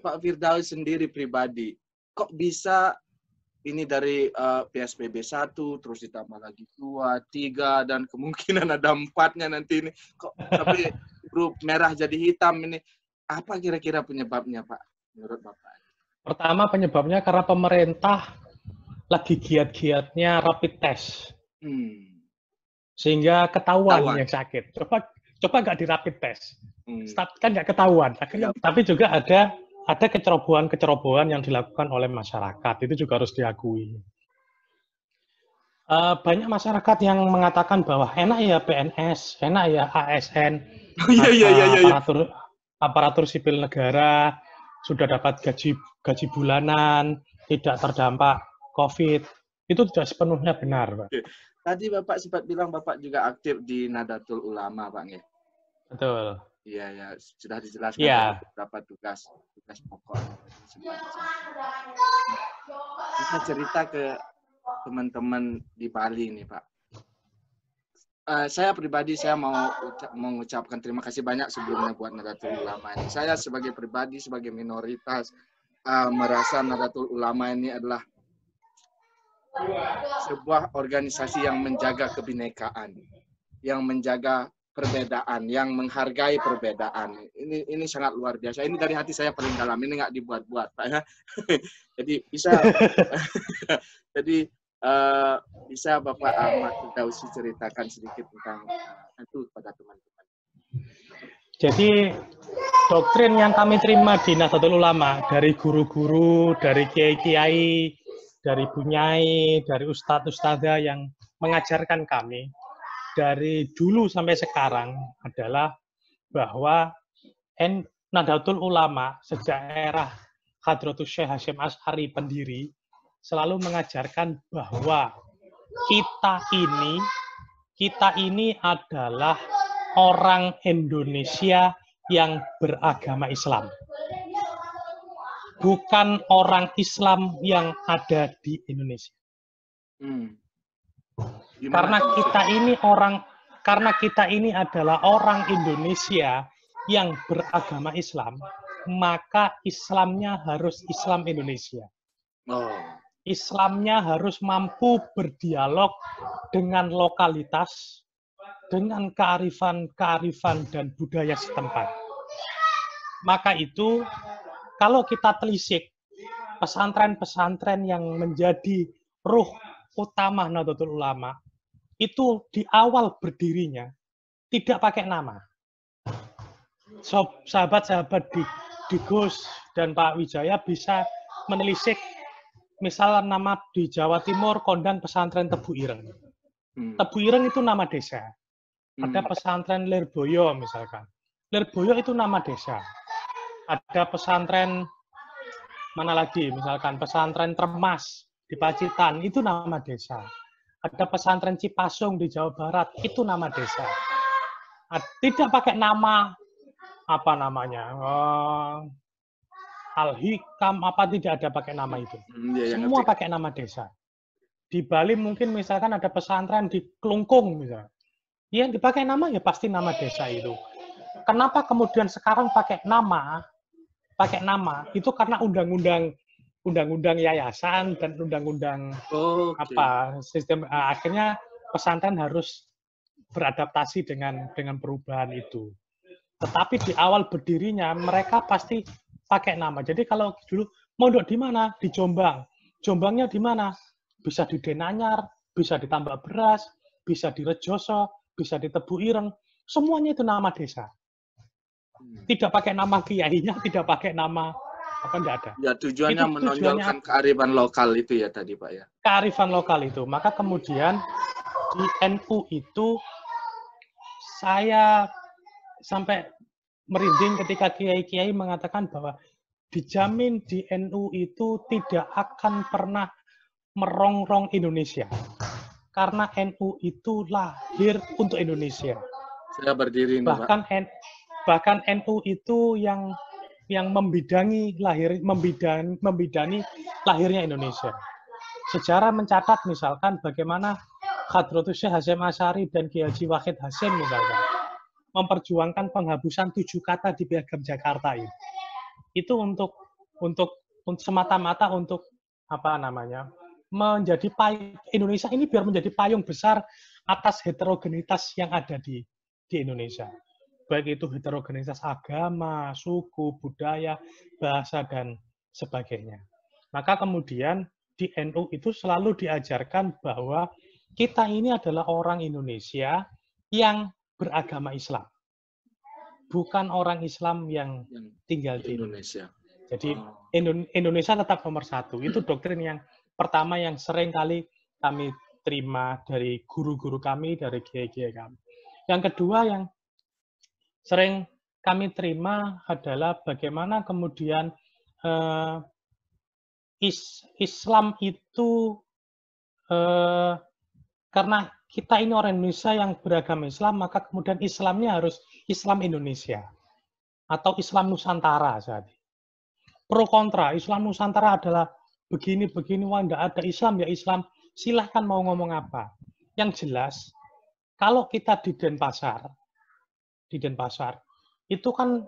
Pak Firdaus sendiri pribadi, kok bisa ini dari PSBB 1, terus ditambah lagi 2, 3, dan kemungkinan ada 4-nya nanti ini. Kok sampai grup merah jadi hitam ini? Apa kira-kira penyebabnya, Pak, menurut Bapak? Pertama penyebabnya karena pemerintah lagi giat-giatnya rapid test. Sehingga ketahuan yang sakit. Coba nggak di rapid test. Kan nggak ketahuan. Akhirnya, tapi juga ada kecerobohan-kecerobohan yang dilakukan oleh masyarakat. Itu juga harus diakui. Banyak masyarakat yang mengatakan bahwa enak ya PNS, enak ya ASN, aparatur sipil negara, sudah dapat gaji bulanan, tidak terdampak COVID. Itu tidak sepenuhnya benar, Pak. Tadi Bapak sempat bilang Bapak juga aktif di Nahdlatul Ulama, Pak. Betul. Iya, ya, sudah dijelaskan beberapa tugas pokok. Kita cerita ke teman-teman di Bali nih, Pak. Saya pribadi mau mengucapkan terima kasih banyak sebelumnya buat Nahdlatul Ulama ini. Saya sebagai pribadi, sebagai minoritas, merasa Nahdlatul Ulama ini adalah sebuah organisasi yang menjaga kebinekaan, yang menjaga perbedaan, yang menghargai perbedaan. Ini sangat luar biasa. Ini dari hati saya paling dalam. Ini nggak dibuat-buat, Pak. Ya. Jadi bisa Bapak Ahmad Firdausi ceritakan sedikit tentang itu pada teman-teman. Jadi doktrin yang kami terima di Nahdlatul Ulama dari guru-guru, dari kiai-kiai, dari bunyai, dari ustadz-ustadzah yang mengajarkan kami dari dulu sampai sekarang adalah bahwa Nahdlatul Ulama sejak era Hadratus Syekh Hasyim Asy'ari pendiri selalu mengajarkan bahwa kita ini adalah orang Indonesia yang beragama Islam. Bukan orang Islam yang ada di Indonesia. Karena kita ini adalah orang Indonesia yang beragama Islam, maka Islamnya harus Islam Indonesia. Islamnya harus mampu berdialog dengan lokalitas, dengan kearifan dan budaya setempat. Maka itu, kalau kita telisik pesantren-pesantren yang menjadi ruh utama Nahdlatul Ulama, itu di awal berdirinya tidak pakai nama. Sahabat-sahabat di Gus dan Pak Wijaya bisa menelisik misal nama di Jawa Timur Kondang Pesantren Tebu Ireng. Tebu Ireng itu nama desa. Ada pesantren Lirboyo misalkan. Lirboyo itu nama desa. Ada pesantren mana lagi? Misalkan pesantren Tremas di Pacitan, itu nama desa. Ada pesantren Cipasung di Jawa Barat, itu nama desa. Tidak pakai nama, apa namanya, Al-Hikam, apa tidak ada pakai nama itu. Semua pakai nama desa. Di Bali mungkin misalkan ada pesantren di Klungkung misalnya. Yang dipakai nama ya pasti nama desa itu. Kenapa kemudian sekarang pakai nama? Itu karena undang-undang yayasan dan undang-undang sistem akhirnya pesantren harus beradaptasi dengan perubahan itu. Tetapi di awal berdirinya mereka pasti pakai nama. Jadi kalau dulu mondok di mana? Di Jombang. Jombangnya di mana? Bisa di Denanyar, bisa di Tambak Beras, bisa di Rejoso, bisa di Tebu Ireng. Semuanya itu nama desa. Tidak pakai nama kiainya, tidak pakai nama apa, enggak ada. Ya, tujuannya menonjolkan kearifan lokal itu ya tadi, Pak ya. Kearifan lokal itu. Maka kemudian di NU itu saya sampai merinding ketika kiai-kiai mengatakan bahwa dijamin di NU itu tidak akan pernah merongrong Indonesia. Karena NU itu lahir untuk Indonesia. Saya berdiri nih, Bahkan NU itu yang membidani lahirnya Indonesia. Sejarah mencatat misalkan bagaimana Hadratus Syekh Hasyim Asy'ari dan Kiai Haji Wahid Hasyim misalkan memperjuangkan penghapusan 7 kata di Piagam Jakarta itu untuk semata-mata untuk apa namanya, menjadi Indonesia ini biar menjadi payung besar atas heterogenitas yang ada di Indonesia. Baik itu heterogenitas agama, suku, budaya, bahasa, dan sebagainya. Maka kemudian di NU itu selalu diajarkan bahwa kita ini adalah orang Indonesia yang beragama Islam. Bukan orang Islam yang tinggal di Indonesia. Jadi Indonesia tetap nomor satu. Itu doktrin yang pertama yang sering kali kami terima dari guru-guru kami, dari kiai-kiai kami. Yang kedua yang sering kami terima adalah bagaimana kemudian Islam itu karena kita ini orang Indonesia yang beragama Islam, maka kemudian Islamnya harus Islam Indonesia atau Islam Nusantara saat ini. Pro kontra, Islam Nusantara adalah begini-begini, wah enggak ada Islam ya Islam, silahkan mau ngomong apa. Yang jelas, kalau kita di Denpasar, itu kan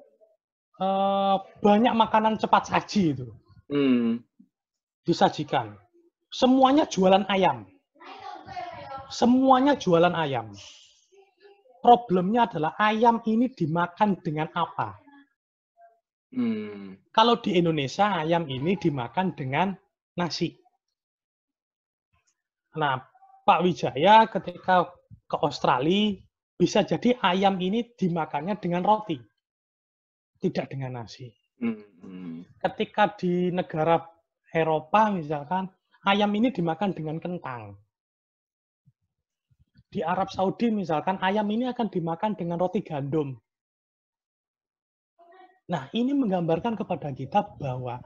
banyak makanan cepat saji itu. Disajikan. Semuanya jualan ayam. Semuanya jualan ayam. Problemnya adalah ayam ini dimakan dengan apa? Kalau di Indonesia, ayam ini dimakan dengan nasi. Nah, Pak Wijaya ketika ke Australia, bisa jadi ayam ini dimakannya dengan roti. Tidak dengan nasi. Ketika di negara Eropa misalkan, ayam ini dimakan dengan kentang. Di Arab Saudi misalkan, ayam ini akan dimakan dengan roti gandum. Nah, ini menggambarkan kepada kita bahwa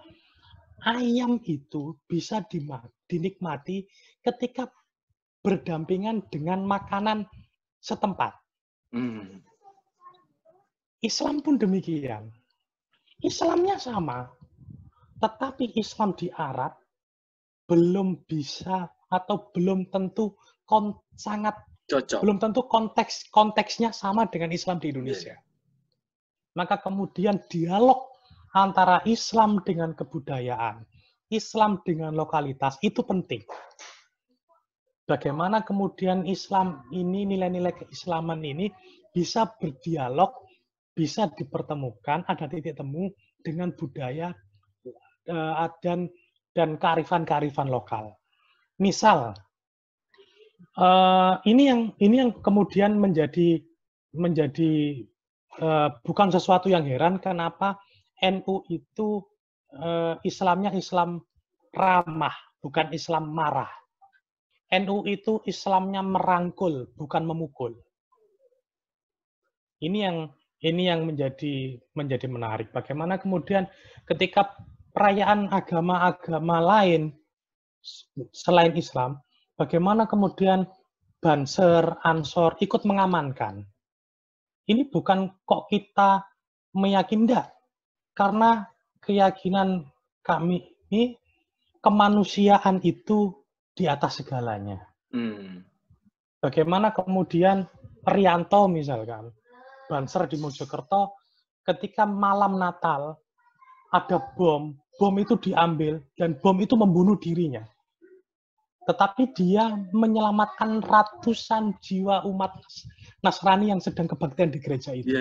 ayam itu bisa dinikmati ketika berdampingan dengan makanan setempat. Islam pun demikian. Islamnya sama, tetapi Islam di Arab belum bisa atau belum tentu sangat cocok. Belum tentu konteksnya sama dengan Islam di Indonesia. Maka kemudian dialog antara Islam dengan kebudayaan, Islam dengan lokalitas itu penting. Bagaimana kemudian Islam ini, nilai-nilai keislaman ini bisa berdialog, bisa dipertemukan, ada titik temu dengan budaya dan kearifan-kearifan lokal. Misal, ini yang kemudian menjadi bukan sesuatu yang heran kenapa NU itu Islamnya Islam ramah, bukan Islam marah. NU itu Islamnya merangkul, bukan memukul. Ini yang menjadi menarik. Bagaimana kemudian ketika perayaan agama-agama lain selain Islam, bagaimana kemudian Banser, Ansor ikut mengamankan. Ini bukan kok kita meyakini, enggak. Karena keyakinan kami ini kemanusiaan itu di atas segalanya. Bagaimana kemudian Rianto misalkan, Banser di Mojokerto, ketika malam Natal ada bom itu diambil dan bom itu membunuh dirinya. Tetapi dia menyelamatkan ratusan jiwa umat Nasrani yang sedang kebaktian di gereja itu.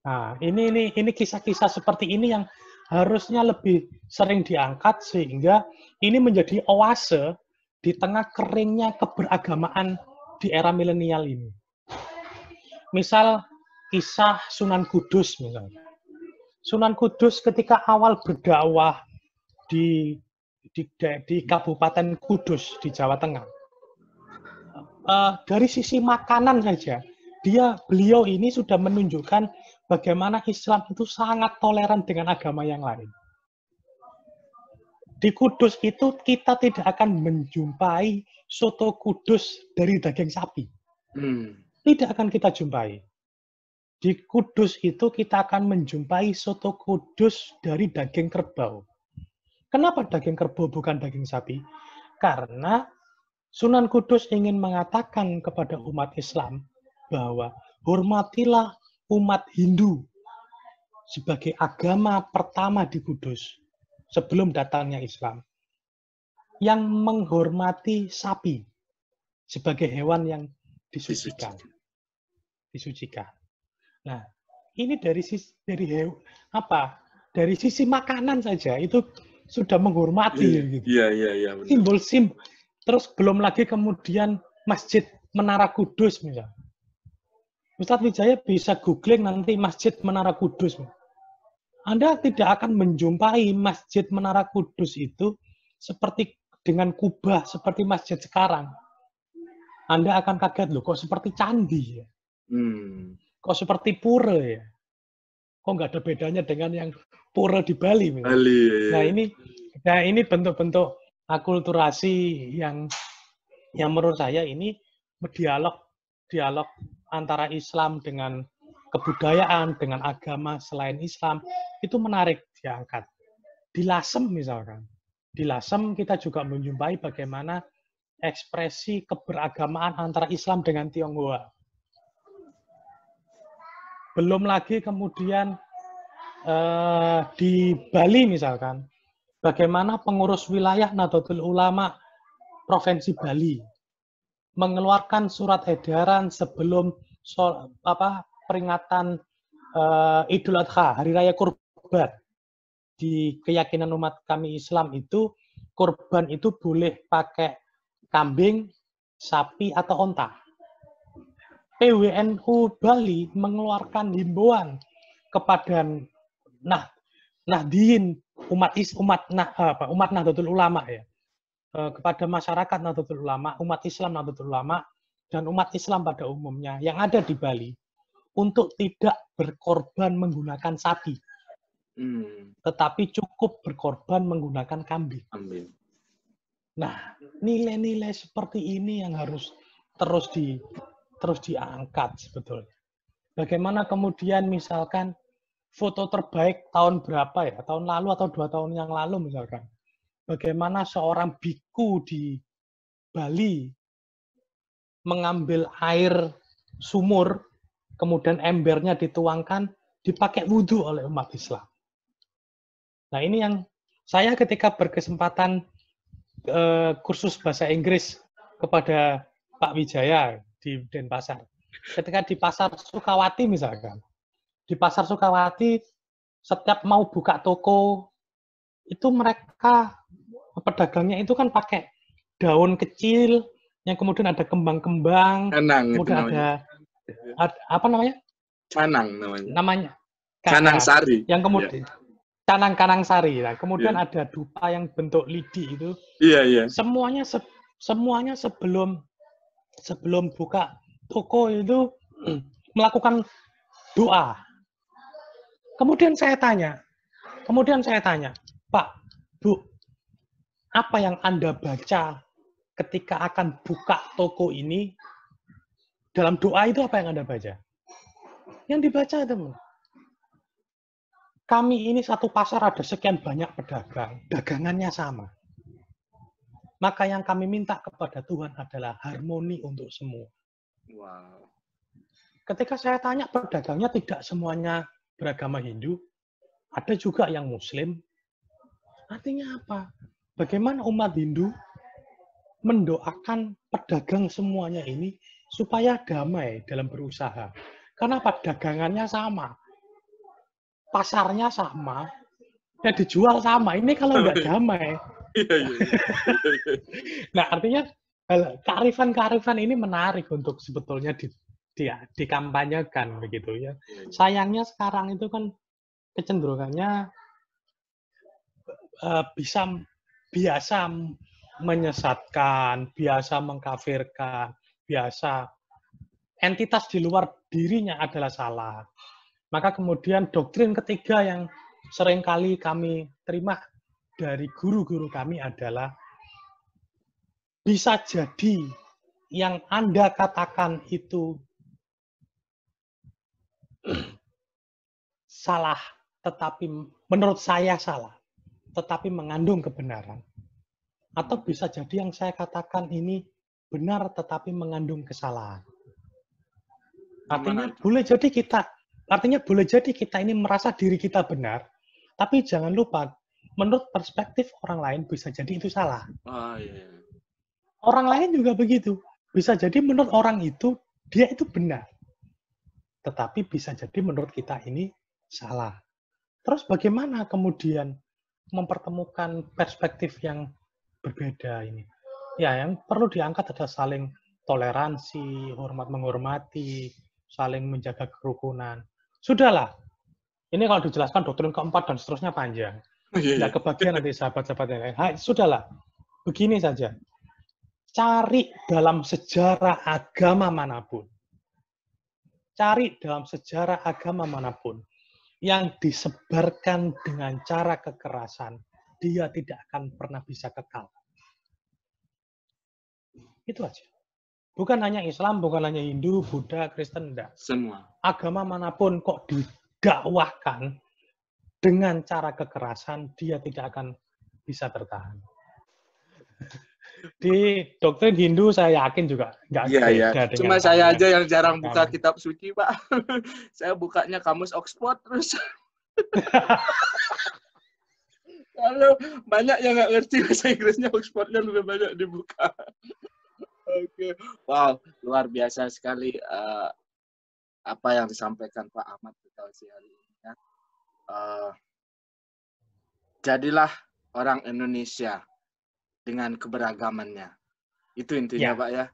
Nah, ini kisah-kisah seperti ini yang harusnya lebih sering diangkat sehingga ini menjadi oase di tengah keringnya keberagamaan di era milenial ini. Misal kisah Sunan Kudus misalnya. Sunan Kudus ketika awal berdakwah di Kabupaten Kudus di Jawa Tengah. Dari sisi makanan saja, beliau ini sudah menunjukkan bagaimana Islam itu sangat toleran dengan agama yang lain. Di Kudus itu kita tidak akan menjumpai soto Kudus dari daging sapi. Tidak akan kita jumpai. Di Kudus itu kita akan menjumpai soto Kudus dari daging kerbau. Kenapa daging kerbau bukan daging sapi? Karena Sunan Kudus ingin mengatakan kepada umat Islam bahwa hormatilah umat Hindu sebagai agama pertama di Kudus. sebelum datangnya Islam, yang menghormati sapi sebagai hewan yang disucikan. Nah, ini dari sisi makanan saja itu sudah menghormati. Gitu. Iya. Simbol. Terus belum lagi kemudian Masjid Menara Kudus misalnya. Ustadz Wijaya bisa googling nanti Masjid Menara Kudus. Anda tidak akan menjumpai Masjid Menara Kudus itu seperti dengan kubah seperti masjid sekarang. Anda akan kaget loh, kok seperti candi ya? Kok seperti pura ya? Kok nggak ada bedanya dengan yang pura di Bali? Nah ini bentuk-bentuk akulturasi yang menurut saya ini dialog antara Islam dengan kebudayaan, dengan agama selain Islam, itu menarik diangkat. Di Lasem misalkan. Di Lasem kita juga menjumpai bagaimana ekspresi keberagamaan antara Islam dengan Tionghoa. Belum lagi kemudian di Bali misalkan, bagaimana pengurus wilayah Nahdlatul Ulama Provinsi Bali mengeluarkan surat edaran sebelum peringatan Idul Adha, Hari Raya Kurban. Di keyakinan umat kami Islam itu, kurban itu boleh pakai kambing, sapi, atau onta. PWNU Bali mengeluarkan himbauan kepada Nahdien, umat Nahdlatul Ulama ya, kepada masyarakat Nahdlatul Ulama, umat Islam Nahdlatul Ulama, dan umat Islam pada umumnya yang ada di Bali untuk tidak berkorban menggunakan sapi, tetapi cukup berkorban menggunakan kambing. Nah, nilai-nilai seperti ini yang harus terus diangkat sebetulnya. Bagaimana kemudian misalkan foto terbaik tahun berapa ya, tahun lalu atau 2 tahun yang lalu misalkan, bagaimana seorang biku di Bali mengambil air sumur, kemudian embernya dituangkan, dipakai wudhu oleh umat Islam. Nah ini yang saya ketika berkesempatan kursus bahasa Inggris kepada Pak Wijaya di Denpasar. Ketika di Pasar Sukawati misalkan, di Pasar Sukawati setiap mau buka toko, itu mereka pedagangnya itu kan pakai daun kecil yang kemudian ada kembang-kembang, kemudian ada apa namanya? Canang namanya. Canang sari. Yang kemudian canang sari. Nah, kemudian ada dupa yang bentuk lidi itu. Iya. Semuanya sebelum buka toko itu melakukan doa. Kemudian saya tanya, Pak, Bu, apa yang Anda baca ketika akan buka toko ini? Dalam doa itu apa yang Anda baca? Yang dibaca teman. Kami ini satu pasar ada sekian banyak pedagang, dagangannya sama. Maka yang kami minta kepada Tuhan adalah harmoni untuk semua. Wow. Ketika saya tanya pedagangnya tidak semuanya beragama Hindu, ada juga yang Muslim. Artinya apa? Bagaimana umat Hindu mendoakan pedagang semuanya ini supaya damai dalam berusaha. Karena dagangannya sama, pasarnya sama, dan dijual sama. Ini kalau nggak damai. Nah, artinya kearifan-kearifan ini menarik untuk sebetulnya dikampanyekan begitu ya. Sayangnya sekarang itu kan kecenderungannya biasa menyesatkan, biasa mengkafirkan, biasa entitas di luar dirinya adalah salah. Maka kemudian doktrin ketiga yang seringkali kami terima dari guru-guru kami adalah bisa jadi yang Anda katakan itu salah, tetapi menurut saya salah, tetapi mengandung kebenaran. Atau bisa jadi yang saya katakan ini benar, tetapi mengandung kesalahan. Artinya boleh jadi kita ini merasa diri kita benar, tapi jangan lupa menurut perspektif orang lain bisa jadi itu salah. Oh, iya. Orang lain juga begitu. Bisa jadi menurut orang itu, dia itu benar. Tetapi bisa jadi menurut kita ini salah. Terus bagaimana kemudian mempertemukan perspektif yang berbeda ini? Ya, yang perlu diangkat adalah saling toleransi, hormat menghormati, saling menjaga kerukunan. Sudahlah. Ini kalau dijelaskan doktrin keempat dan seterusnya panjang. Nggak kebagian nanti sahabat-sahabat yang lain. Hai, sudahlah. Begini saja. Cari dalam sejarah agama manapun. Cari dalam sejarah agama manapun yang disebarkan dengan cara kekerasan, dia tidak akan pernah bisa kekal. Itu aja. Bukan hanya Islam, bukan hanya Hindu, Buddha, Kristen, enggak. Semua. Agama manapun kok didakwahkan dengan cara kekerasan, dia tidak akan bisa bertahan. Di doktrin Hindu saya yakin juga nggak beda. Cuma saya aja yang jarang buka kitab suci, Pak. Saya bukanya Kamus Oxford terus. Kalau banyak yang nggak ngerti bahasa Inggrisnya, Oxfordnya lebih banyak dibuka. Oke. Wow, luar biasa sekali apa yang disampaikan Pak Ahmad kita hari ini. Ya. Jadilah orang Indonesia dengan keberagamannya. Itu intinya, Pak ya.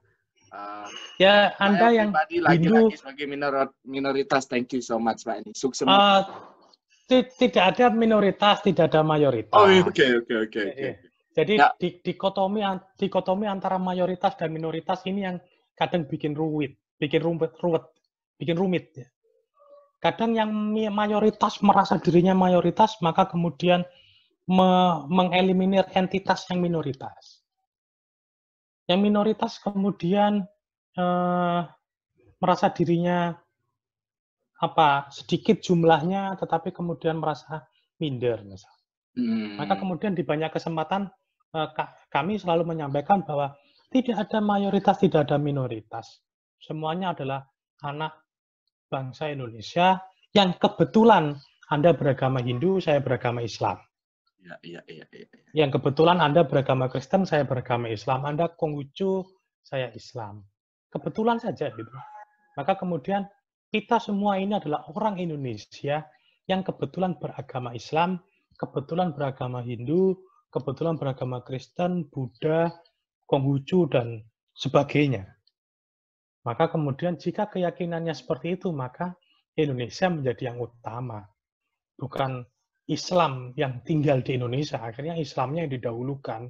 Ya, Anda yang lagi-lagi sebagai minoritas, thank you so much, Pak. Ini sukses. Tidak ada minoritas, tidak ada mayoritas. Oh, oke. Jadi dikotomi antara mayoritas dan minoritas ini yang kadang bikin rumit. Kadang yang mayoritas merasa dirinya mayoritas, maka kemudian mengeliminir entitas yang minoritas. Yang minoritas kemudian merasa dirinya sedikit jumlahnya, tetapi kemudian merasa minder, misalnya. Maka kemudian di banyak kesempatan kami selalu menyampaikan bahwa tidak ada mayoritas, tidak ada minoritas. Semuanya adalah anak bangsa Indonesia yang kebetulan Anda beragama Hindu, saya beragama Islam. Iya. Yang kebetulan Anda beragama Kristen, saya beragama Islam. Anda Konghucu, saya Islam. Kebetulan saja gitu. Maka kemudian kita semua ini adalah orang Indonesia yang kebetulan beragama Islam, kebetulan beragama Hindu, kebetulan beragama Kristen, Buddha, Konghucu, dan sebagainya. Maka kemudian jika keyakinannya seperti itu, maka Indonesia menjadi yang utama. Bukan Islam yang tinggal di Indonesia, akhirnya Islamnya yang didahulukan.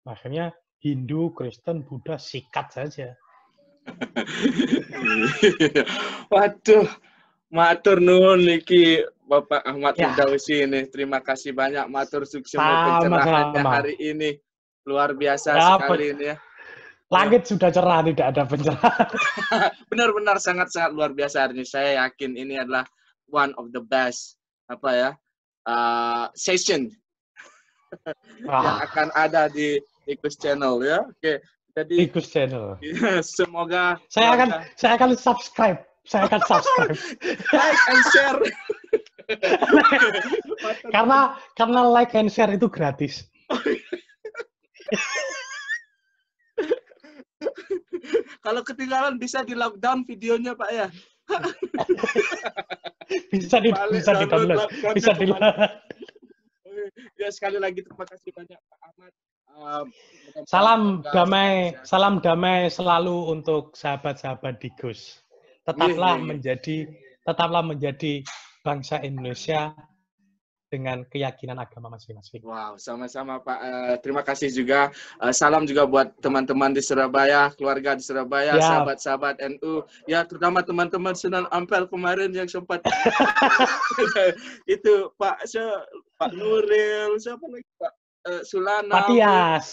Akhirnya Hindu, Kristen, Buddha sikat saja. Waduh, matur nuwun niki Bapak Ahmad Firdausi ini. Terima kasih banyak, matur sukses pencerahannya hari ini. Luar biasa sekali ini ya. Langit sudah cerah, tidak ada pencerahan. Benar-benar sangat-sangat luar biasa hari ini. Saya yakin ini adalah one of the best session yang akan ada di Ikus Channel ya. Oke, jadi Ikus Channel. Semoga saya akan subscribe. Like and share. karena like and share itu gratis. Kalau ketinggalan bisa di lockdown videonya, Pak ya. bisa di-download. Ya, sekali lagi terima kasih banyak Pak Ahmad. Salam damai selalu untuk sahabat-sahabat di Gus. Tetaplah menjadi bangsa Indonesia dengan keyakinan agama masing-masing. Wow, sama-sama Pak. Terima kasih juga. Salam juga buat teman-teman di Surabaya, keluarga di Surabaya, sahabat-sahabat NU. Ya, terutama teman-teman Sunan Ampel kemarin yang sempat itu Pak Nuril, siapa lagi Pak? Sulana. Matias.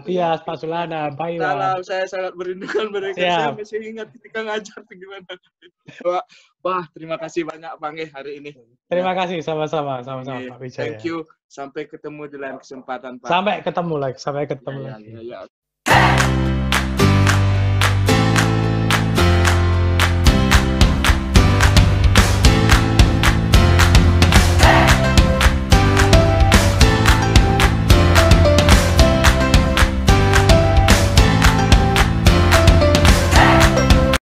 Iya, Pak Sulana, Pak Iwan. Salam, saya sangat merindukan mereka. Saya masih ingat ketika ngajar gimana. Wah, terima kasih banyak Bang hari ini. Terima kasih, sama-sama Pak Wijaya. Thank you. Sampai ketemu di lain kesempatan, Pak. Sampai ketemu lagi. Ya.